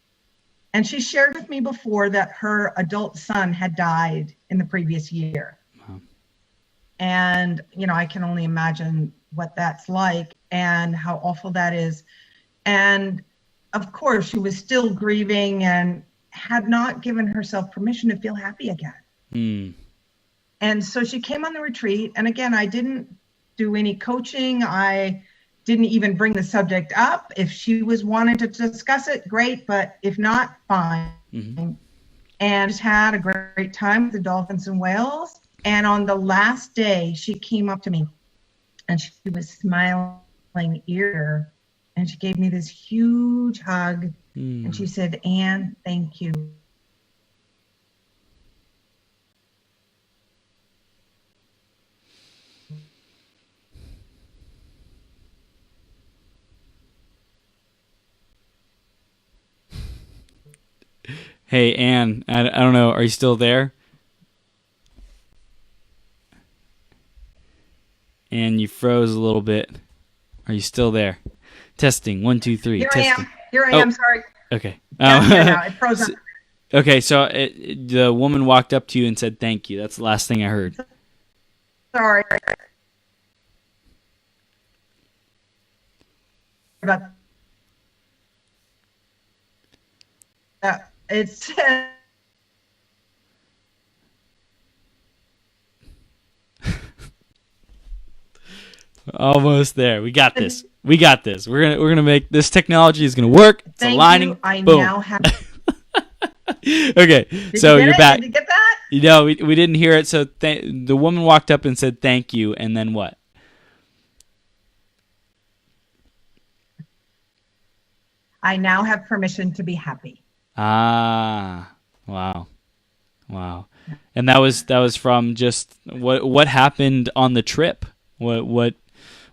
and she shared with me before that her adult son had died in the previous year. And, you know, I can only imagine what that's like and how awful that is. And of course, she was still grieving and had not given herself permission to feel happy again. Mm. And so she came on the retreat. And again, I didn't do any coaching. I didn't even bring the subject up. If she was wanting to discuss it, great. But if not, fine. Mm-hmm. And just had a great time with the dolphins and whales. And on the last day, she came up to me and she was smiling ear. And she gave me this huge hug. And she said, Anne, thank you. Hey, Anne, I don't know. Are you still there? Anne, you froze a little bit. Are you still there? Testing. 1, 2, 3. Here Testing. I am. Sorry. Okay. Yeah, it froze up. Okay, so the woman walked up to you and said thank you. That's the last thing I heard. Sorry. About it's almost there. We got this. We got this. We're gonna make this technology is gonna work. It's aligning. You. I Boom. now have. Okay, so you're back. Did you get that? You know, we didn't hear it. So the woman walked up and said thank you, and then what? I now have permission to be happy. Ah, wow. And that was from just what happened on the trip? What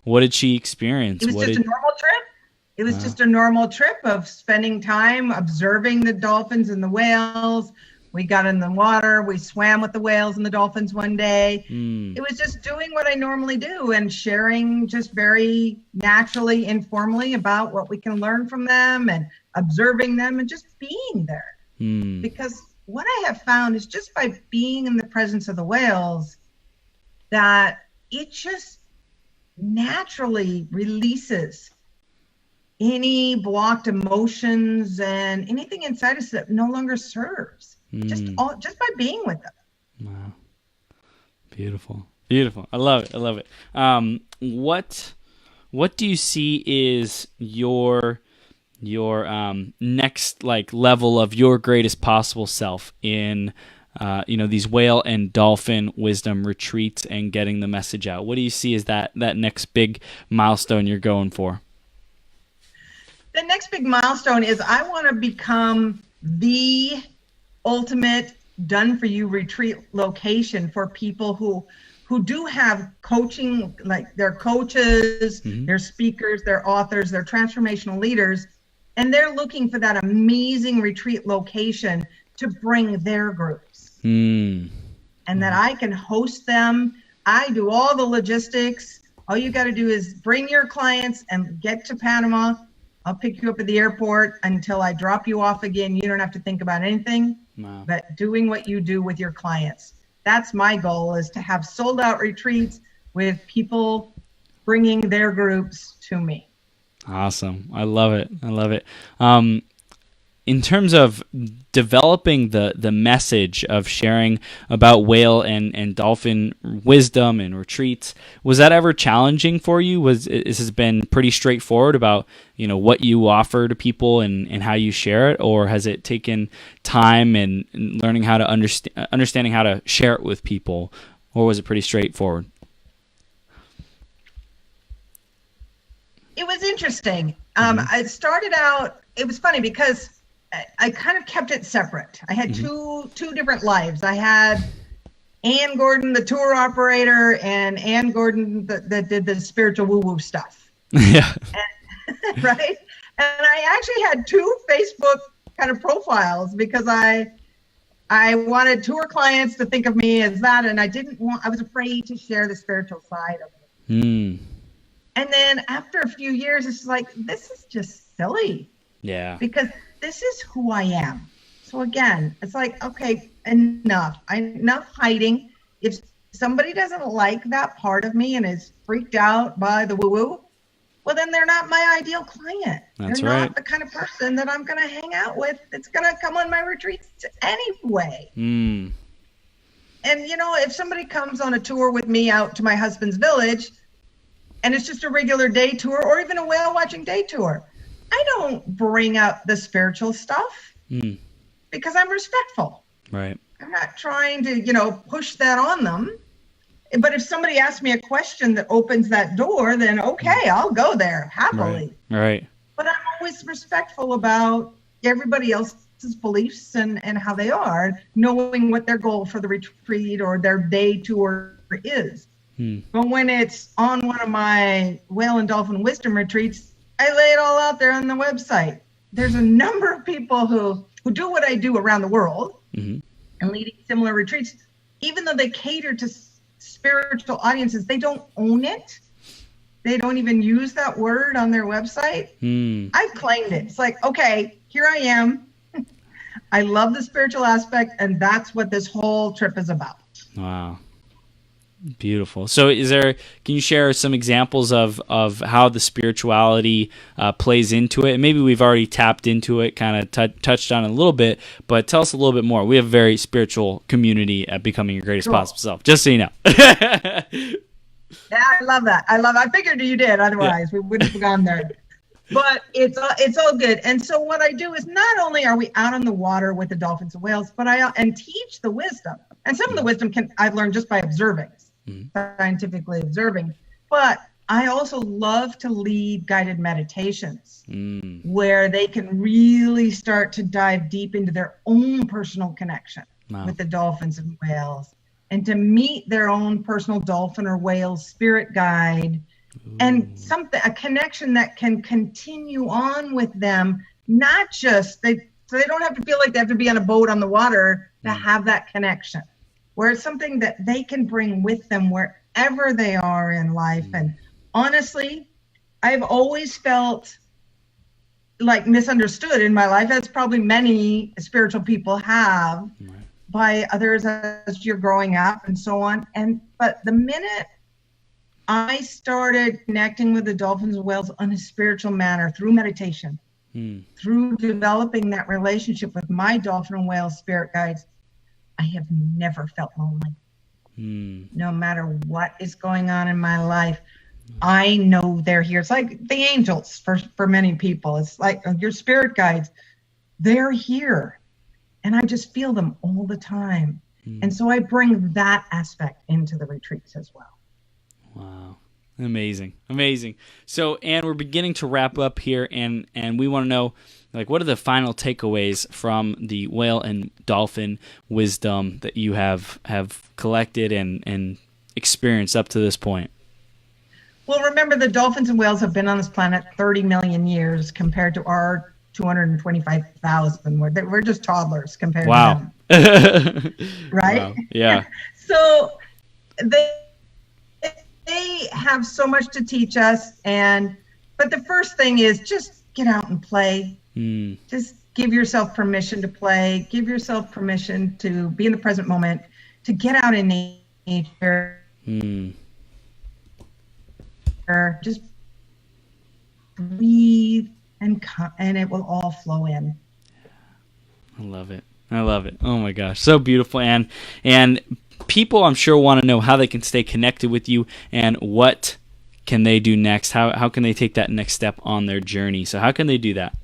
did she experience? It was just a normal trip. It was just a normal trip of spending time observing the dolphins and the whales. We got in the water. We swam with the whales and the dolphins one day. It was just doing what I normally do and sharing just very naturally, informally about what we can learn from them and observing them and just being there. Because what I have found is just by being in the presence of the whales that it just naturally releases any blocked emotions and anything inside us that no longer serves. Just by being with them. Wow, beautiful. I love it. What do you see is your next level of your greatest possible self in these whale and dolphin wisdom retreats and getting the message out? What do you see as that next big milestone you're going for? The next big milestone is I want to become the ultimate done-for-you retreat location for people who do have coaching, like they're coaches, they're speakers, they're authors, they're transformational leaders, and they're looking for that amazing retreat location to bring their groups. And that I can host them. I do all the logistics. All you got to do is bring your clients and get to Panama. I'll pick you up at the airport until I drop you off again. You don't have to think about anything but doing what you do with your clients. That's my goal, is to have sold out retreats with people bringing their groups to me. Awesome. I love it. In terms of developing the message of sharing about whale and dolphin wisdom and retreats, was that ever challenging for you? This has been pretty straightforward about what you offer to people and how you share it, or has it taken time and learning how to understanding how to share it with people, or was it pretty straightforward? It was interesting. I started out. It was funny because I kind of kept it separate. I had two different lives. I had Ann Gordon, the tour operator, and Ann Gordon that did the spiritual woo-woo stuff. Yeah. Right? And I actually had two Facebook kind of profiles because I wanted tour clients to think of me as that, and I was afraid to share the spiritual side of it. And then after a few years, it's like, this is just silly. Yeah. Because this is who I am. So again, it's like, okay, enough hiding. If somebody doesn't like that part of me and is freaked out by the woo-woo, well, then they're not my ideal client. That's they're right. not the kind of person that I'm going to hang out with that's going to come on my retreats anyway. Mm. And, you know, if somebody comes on a tour with me out to my husband's village and it's just a regular day tour or even a whale watching day tour, I don't bring up the spiritual stuff because I'm respectful. Right. I'm not trying to, you know, push that on them. But if somebody asks me a question that opens that door, then okay, I'll go there happily. Right. But I'm always respectful about everybody else's beliefs and how they are, knowing what their goal for the retreat or their day tour is. But when it's on one of my whale and dolphin wisdom retreats, I lay it all out there on the website. There's a number of people who do what I do around the world and leading similar retreats, even though they cater to spiritual audiences, they don't own it. They don't even use that word on their website. I've claimed it. It's like, okay, here I am. I love the spiritual aspect, and that's what this whole trip is about. Wow. Beautiful. So can you share some examples of how the spirituality plays into it? And maybe we've already tapped into it, kind of touched on it a little bit, but tell us a little bit more. We have a very spiritual community at Becoming Your Greatest Possible Self, just so you know. Yeah, I love that. I figured you did. Otherwise, we wouldn't have gone there. But it's all good. And so what I do is not only are we out on the water with the dolphins and whales, but I teach the wisdom. And some of the wisdom I've learned just by observing. Scientifically observing, but I also love to lead guided meditations where they can really start to dive deep into their own personal connection with the dolphins and whales, and to meet their own personal dolphin or whale spirit guide, and a connection that can continue on with them, not just so they don't have to feel like they have to be on a boat on the water to have that connection, where it's something that they can bring with them wherever they are in life. And honestly, I've always felt like misunderstood in my life, as probably many spiritual people have by others as you're growing up and so on. But the minute I started connecting with the dolphins and whales on a spiritual manner through meditation, through developing that relationship with my dolphin and whale spirit guides, I have never felt lonely. No matter what is going on in my life, I know they're here. It's like the angels for many people. It's like your spirit guides, they're here. And I just feel them all the time. And so I bring that aspect into the retreats as well. Wow. Amazing. So, Anne, we're beginning to wrap up here, and we want to know, like, what are the final takeaways from the whale and dolphin wisdom that you have collected and experienced up to this point? Well, remember, the dolphins and whales have been on this planet 30 million years compared to our 225,000. We're just toddlers compared to them. Right? Wow. Yeah. So they have so much to teach us, but the first thing is just get out and play. Just give yourself permission to play. Give yourself permission to be in the present moment, to get out in nature. Just breathe, and it will all flow in. I love it. Oh my gosh, so beautiful, Anne. And people, I'm sure, want to know how they can stay connected with you and what can they do next. How can they take that next step on their journey? So how can they do that?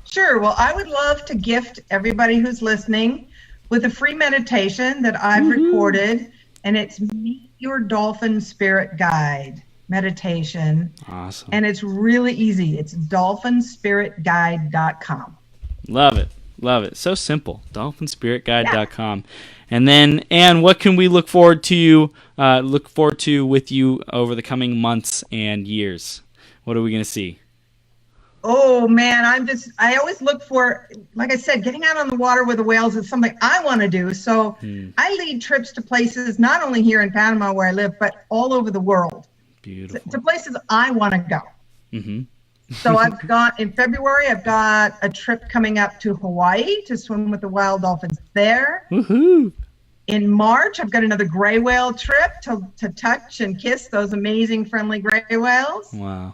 Sure. Well, I would love to gift everybody who's listening with a free meditation that I've recorded, and it's Meet Your Dolphin Spirit Guide meditation. Awesome. And it's really easy. It's dolphinspiritguide.com. Love it. So simple. dolphinspiritguide.com. And then, Anne, what can we look forward to with you over the coming months and years? What are we going to see? Oh man, I always look for, like I said, getting out on the water with the whales is something I want to do. So I lead trips to places not only here in Panama where I live, but all over the world. Beautiful. To places I want to go. So in February, I've got a trip coming up to Hawaii to swim with the wild dolphins there. Woohoo! In March, I've got another gray whale trip to touch and kiss those amazing friendly gray whales. Wow.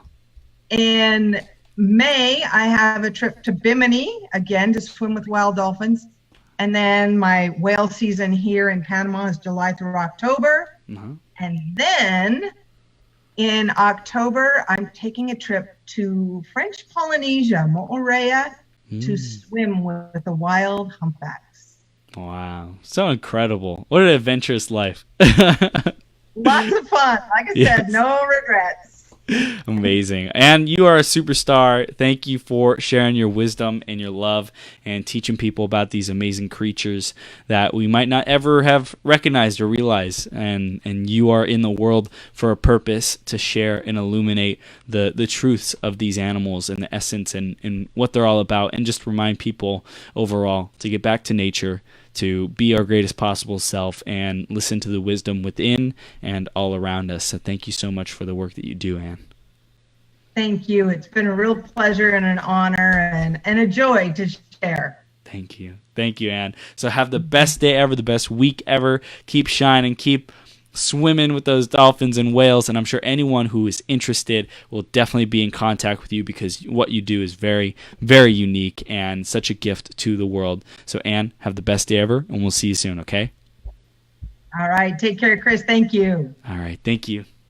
In May, I have a trip to Bimini, again, to swim with wild dolphins. And then my whale season here in Panama is July through October. And then in October, I'm taking a trip to French Polynesia, Moorea, to swim with the wild humpbacks. Wow. So incredible. What an adventurous life. Lots of fun. Like I said, no regrets. Amazing. And you are a superstar. Thank you for sharing your wisdom and your love and teaching people about these amazing creatures that we might not ever have recognized or realized. And you are in the world for a purpose, to share and illuminate the truths of these animals and the essence and what they're all about, and just remind people overall to get back to nature, to be our greatest possible self, and listen to the wisdom within and all around us. So thank you so much for the work that you do, Ann. Thank you. It's been a real pleasure and an honor and a joy to share. Thank you. Thank you, Ann. So have the best day ever, the best week ever. Keep shining. Keep swimming with those dolphins and whales, and I'm sure anyone who is interested will definitely be in contact with you, because what you do is very, very unique and such a gift to the world. So Ann, have the best day ever, and we'll see you soon, okay? All right. Take care, Chris. Thank you. All right. Thank you.